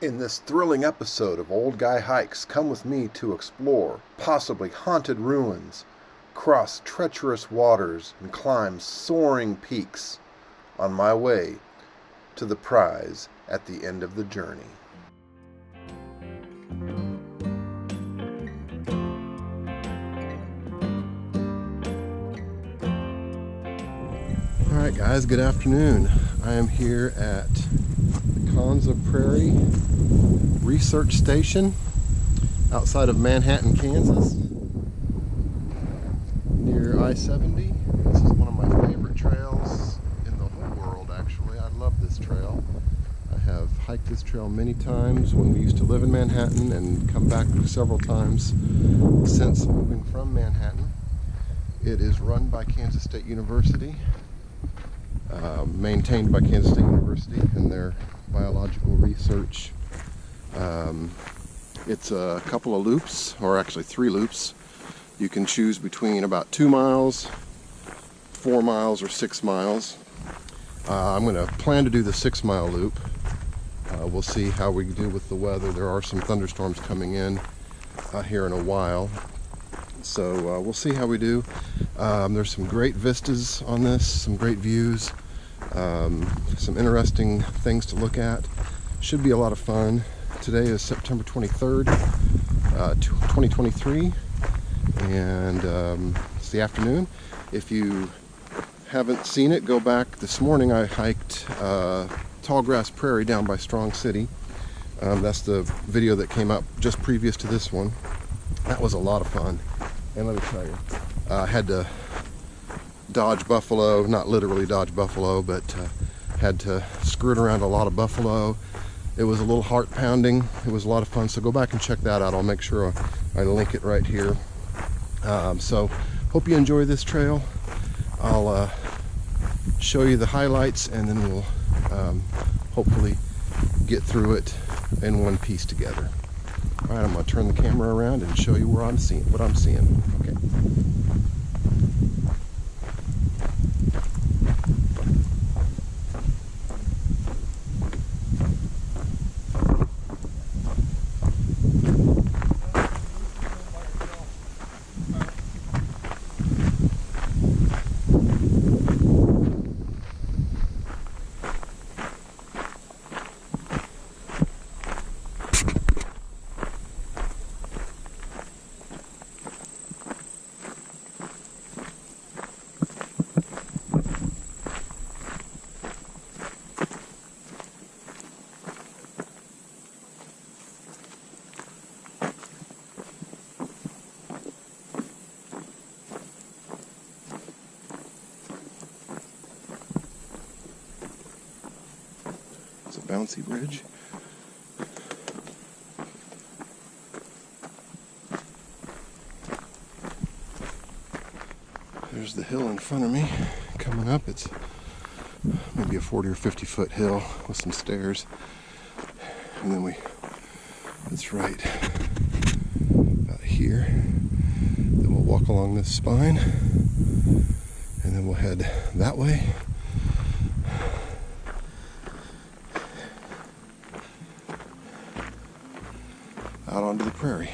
In this thrilling episode of Old Guy Hikes, come with me to explore possibly haunted ruins, cross treacherous waters, and climb soaring peaks on my way to the prize at the end of the journey. Alright guys, good afternoon. I am here at the Konza Prarie Research Station outside of Manhattan, Kansas, near I-70. This is one of my favorite trails in the whole world, actually. I love this trail. I have hiked this trail many times when we used to live in Manhattan and come back several times since moving from Manhattan. It is run by Kansas State University, maintained by Kansas State University and their biological research. It's a couple of loops, or actually 3 loops. You can choose between about 2 miles, 4 miles, or 6 miles. I'm going to plan to do the 6-mile loop. We'll see how we do with the weather. There are some thunderstorms coming in here in a while, so we'll see how we do. There's some great vistas on this, some great views, some interesting things to look at. Should be a lot of fun. Today is September 23rd, 2023, and it's the afternoon. If you haven't seen it, go back. This morning I hiked Tallgrass Prairie down by Strong City. That's the video that came up just previous to this one. That was a lot of fun, and let me tell you, I had to dodge buffalo, not literally dodge buffalo, but had to skirt around a lot of buffalo. It was a little heart pounding. It was a lot of fun, so go back and check that out. I'll make sure I link it right here. So hope you enjoy this trail. I'll show you the highlights, and then we'll hopefully get through it in one piece together. All right, I'm going to turn the camera around and show you what I'm seeing. Okay. It's a bouncy bridge. There's the hill in front of me. Coming up, it's maybe a 40 or 50 foot hill with some stairs. And then it's right about here. Then we'll walk along this spine, and then we'll head that way. Out onto the prairie.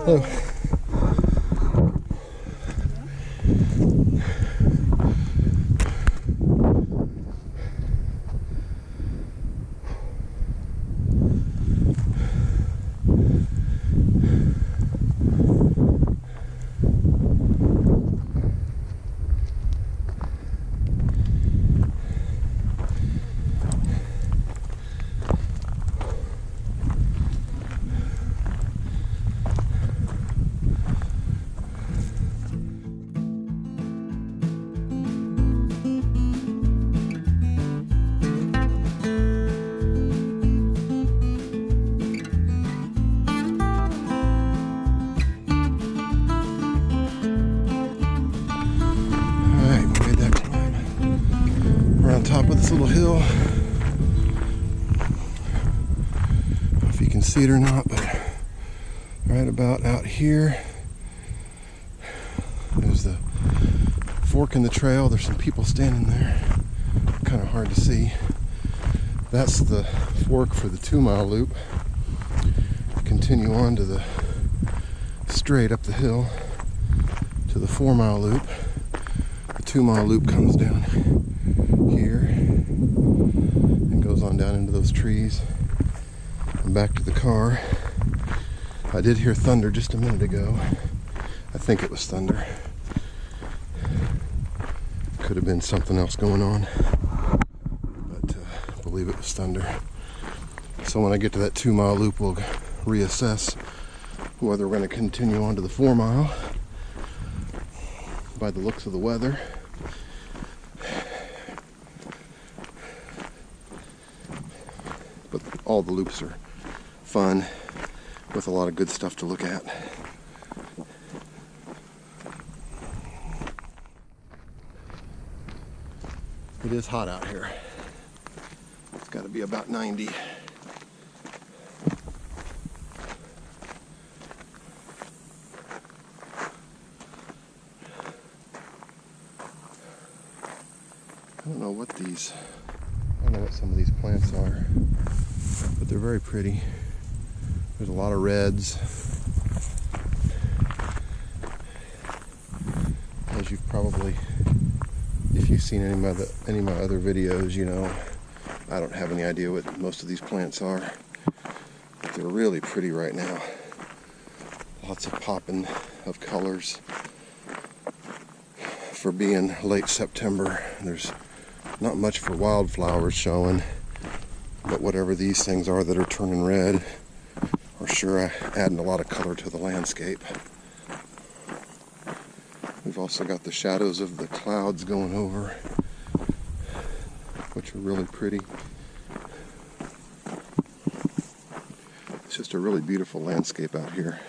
Hello. Top of this little hill. I don't know if you can see it or not, but right about out here, there's the fork in the trail. There's some people standing there. Kind of hard to see. That's the fork for the 2-mile loop. Continue on to the straight up the hill to the 4-mile loop. The 2-mile loop comes down here and goes on down into those trees and back to the car. I did hear thunder just a minute ago. I think it was thunder. Could have been something else going on, but I believe it was thunder. So when I get to that 2-mile loop, we'll reassess whether we're going to continue on to the 4-mile. By the looks of the weather, but all the loops are fun with a lot of good stuff to look at. It is hot out here. It's got to be about 90. I don't know what some of these plants are, but they're very pretty. There's a lot of reds. As you've probably, if you've seen any of my other videos, you know, I don't have any idea what most of these plants are, but they're really pretty right now. Lots of popping of colors for being late September. There's not much for wildflowers showing, but whatever these things are that are turning red are sure adding a lot of color to the landscape. We've also got the shadows of the clouds going over, which are really pretty. It's just a really beautiful landscape out here.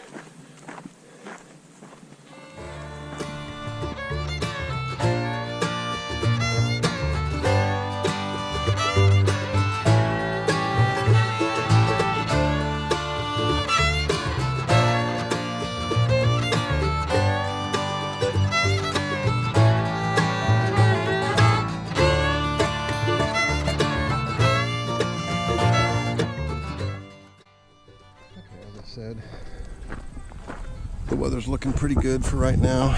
Said the weather's looking pretty good for right now.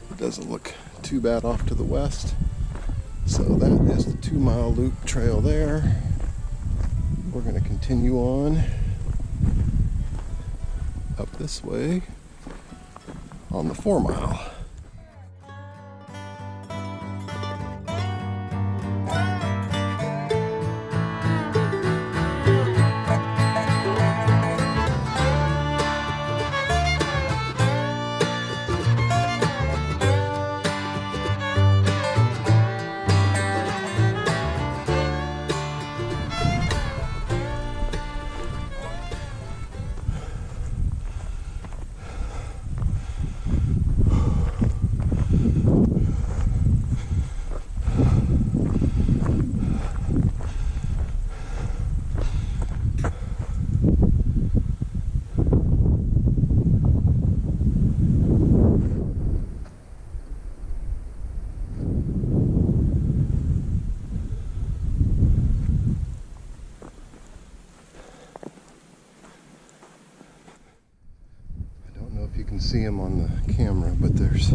It doesn't look too bad off to the west, so that is the 2-mile loop trail there. We're going to continue on up this way on the 4-mile. see them on the camera, but there's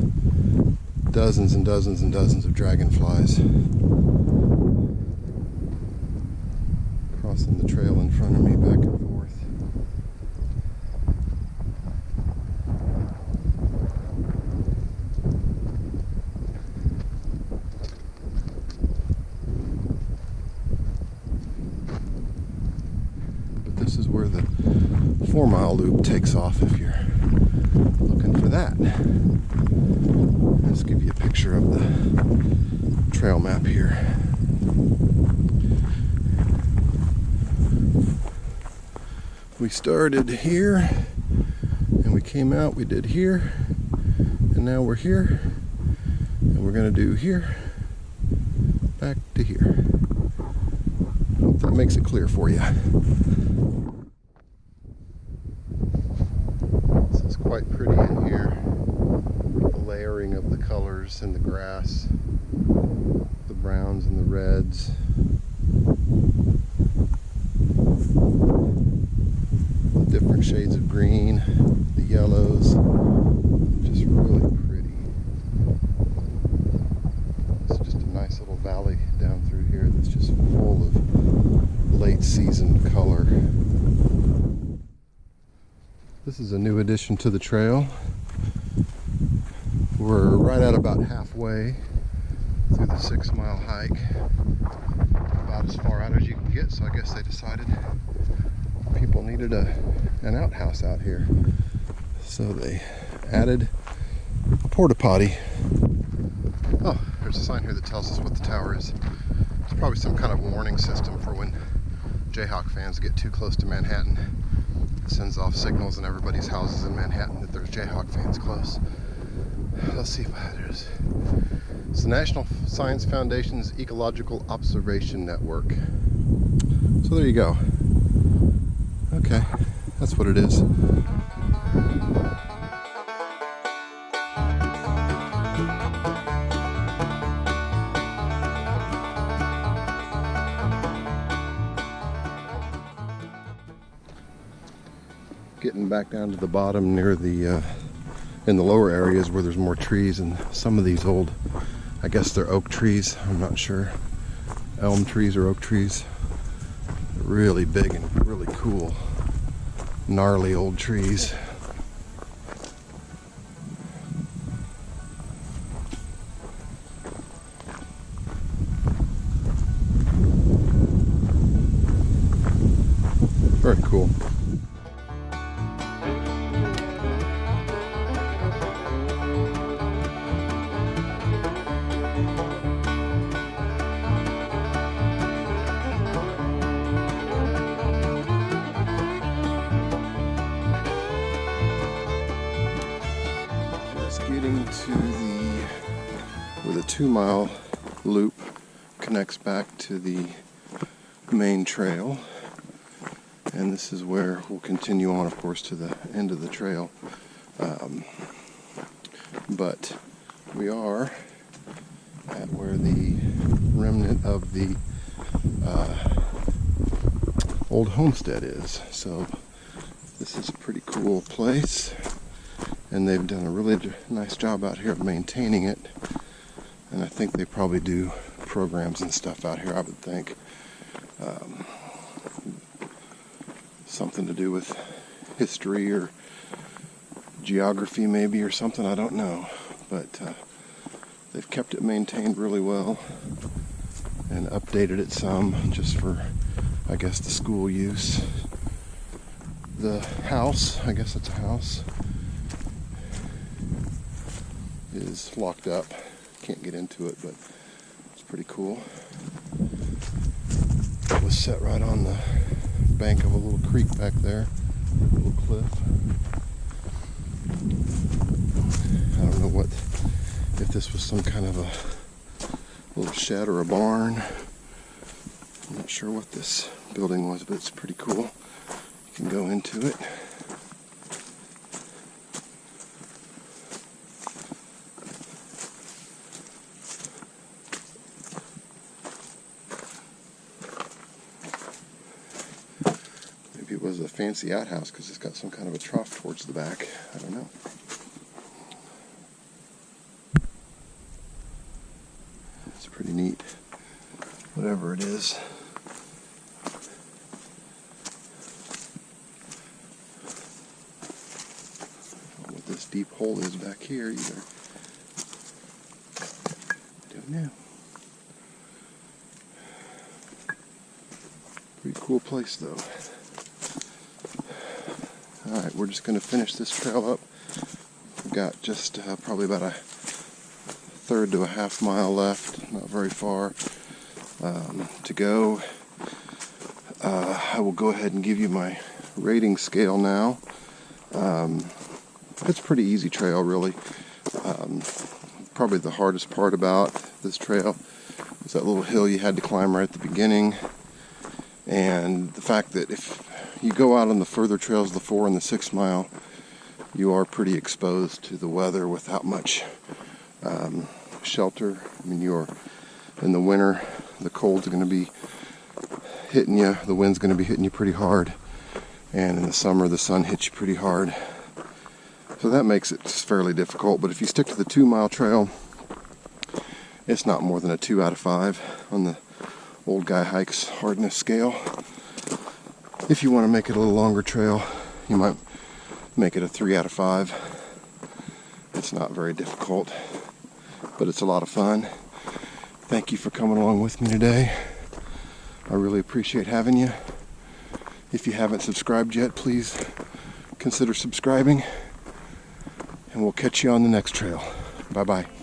dozens and dozens and dozens of dragonflies crossing the trail in front of me back and forth. But this is where the 4-mile loop takes off if you're looking for that. Let's give you a picture of the trail map here. We started here and we came out, we did here, and now we're here, and we're going to do here, back to here. Hope that makes it clear for you. This is quite pretty in here. The layering of the colors in the grass, the browns and the reds. Different shades of green, the yellows, just really pretty. It's just a nice little valley down through here that's just full of late season color. This is a new addition to the trail. We're right at about halfway through the 6-mile hike, about as far out as you can get, so I guess they decided people needed an outhouse out here, so they added a porta potty. Oh, there's a sign here that tells us what the tower is. It's probably some kind of warning system for when Jayhawk fans get too close to Manhattan. It sends off signals in everybody's houses in Manhattan that there's Jayhawk fans close. Let's see if there's. It's the National Science Foundation's Ecological Observation Network. So there you go. Okay, that's what it is. Getting back down to the bottom near the, in the lower areas where there's more trees, and some of these old, I guess they're oak trees, I'm not sure. Elm trees or oak trees. Really big and really cool, gnarly old trees. Very cool. Getting to where the 2-mile loop connects back to the main trail, and this is where we'll continue on, of course, to the end of the trail. But we are at where the remnant of the old homestead is. So this is a pretty cool place. And they've done a really nice job out here of maintaining it. And I think they probably do programs and stuff out here, I would think. Something to do with history or geography maybe or something, I don't know. But they've kept it maintained really well and updated it some just for, I guess, the school use. The house, I guess it's a house, is locked up. Can't get into it, but it's pretty cool. It was set right on the bank of a little creek back there, a little cliff. I don't know what, if this was some kind of a little shed or a barn. I'm not sure what this building was, but it's pretty cool. You can go into it. Maybe it was a fancy outhouse because it's got some kind of a trough towards the back. I don't know. It's pretty neat, whatever it is. What this deep hole is back here either. Don't know. Pretty cool place though. Alright, we're just going to finish this trail up. We've got just probably about a third to a half mile left, not very far to go. I will go ahead and give you my rating scale now. It's a pretty easy trail, really. Probably the hardest part about this trail is that little hill you had to climb right at the beginning, and the fact that if you go out on the further trails, the 4 and the 6 mile, you are pretty exposed to the weather without much shelter. I mean, you're in the winter, the cold's going to be hitting you, the wind's going to be hitting you pretty hard, and in the summer the sun hits you pretty hard. So that makes it fairly difficult. But if you stick to the 2 mile trail, it's not more than a 2 out of 5 on the old guy hikes hardness scale. If you want to make it a little longer trail, you might make it a 3 out of 5. It's not very difficult, but it's a lot of fun. Thank you for coming along with me today. I really appreciate having you. If you haven't subscribed yet, please consider subscribing, and we'll catch you on the next trail. Bye-bye.